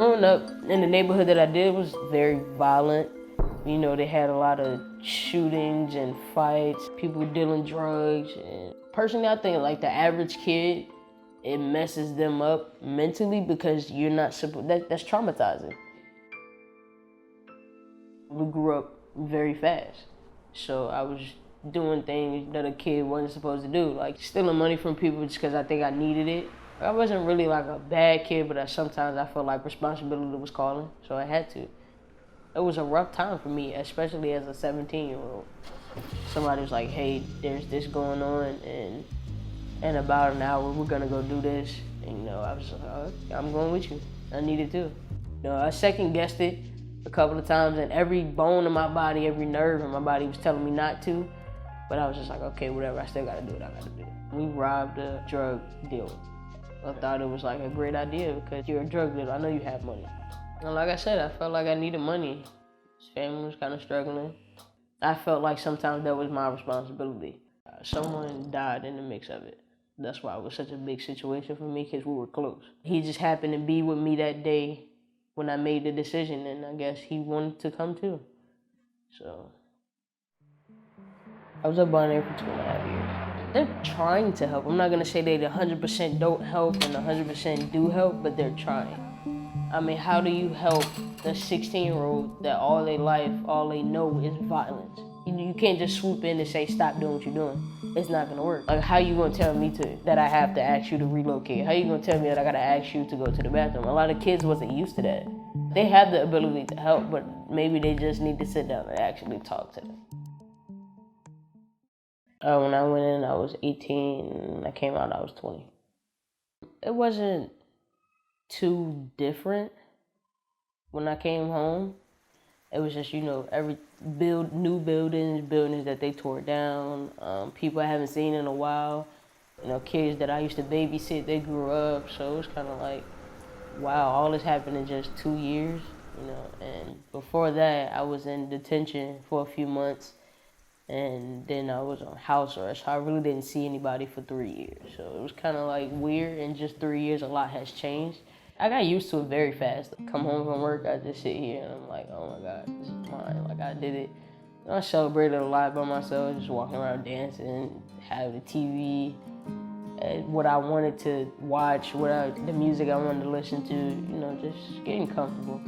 Growing up in the neighborhood that I did was very violent. You know, they had a lot of shootings and fights, people dealing drugs. And personally, I think like the average kid, it messes them up mentally because you're not supposed, that's traumatizing. We grew up very fast. So I was doing things that a kid wasn't supposed to do, like stealing money from people just because I think I needed it. I wasn't really like a bad kid, but sometimes I felt like responsibility was calling, so I had to. It was a rough time for me, especially as a 17-year-old. Somebody was like, hey, there's this going on, and in about an hour, we're gonna go do this. And, you know, I was like, oh, I'm going with you. I needed to. You know, I second guessed it a couple of times, and every bone in my body, every nerve in my body was telling me not to. But I was just like, okay, whatever, I still gotta do what I gotta do. We robbed a drug dealer. I thought it was like a great idea because you're a drug dealer, I know you have money. And like I said, I felt like I needed money. His family was kind of struggling. I felt like sometimes that was my responsibility. Someone died in the mix of it. That's why it was such a big situation for me, because we were close. He just happened to be with me that day when I made the decision, and I guess he wanted to come too. So I was up on there for 2.5 years. They're trying to help. I'm not gonna say they 100% don't help and 100% do help, but they're trying. I mean, how do you help the 16-year-old that all their life, all they know is violence? You can't just swoop in and say, stop doing what you're doing. It's not gonna work. Like, how you gonna tell me that I have to ask you to relocate? How you gonna tell me that I gotta ask you to go to the bathroom? A lot of kids wasn't used to that. They have the ability to help, but maybe they just need to sit down and actually talk to them. When I went in, I was 18, and I came out, I was 20. It wasn't too different when I came home. It was just, you know, new buildings that they tore down, people I haven't seen in a while, you know, kids that I used to babysit, they grew up, so it was kind of like, wow, all this happened in just 2 years, you know. And before that, I was in detention for a few months, and then I was on house arrest, so I really didn't see anybody for 3 years. So it was kind of like weird. In just 3 years, a lot has changed. I got used to it very fast. Come home from work, I just sit here and I'm like, oh my God, this is mine. Like, I did it. I celebrated a lot by myself, just walking around dancing, having the TV, what I wanted to watch, the music I wanted to listen to, you know, just getting comfortable.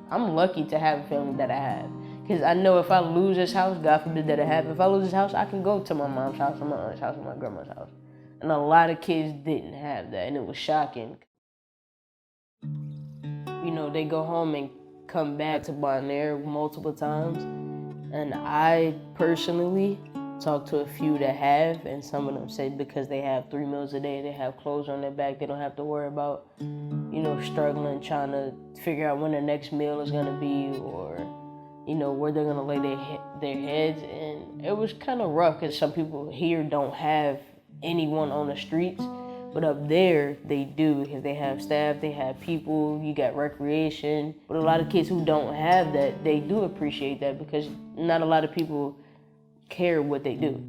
I'm lucky to have a family that I have. Because I know if I lose this house, God forbid that it happen, if I lose this house, I can go to my mom's house, or my aunt's house, or my grandma's house. And a lot of kids didn't have that, and it was shocking. You know, they go home and come back to Bonaire multiple times. And I personally talked to a few that have, and some of them said because they have 3 meals a day, they have clothes on their back, they don't have to worry about, you know, struggling, trying to figure out when their next meal is gonna be, or, you know, where they're gonna lay their heads. And it was kind of rough because some people here don't have anyone on the streets, but up there they do, because they have staff, they have people, you got recreation. But a lot of kids who don't have that, they do appreciate that, because not a lot of people care what they do.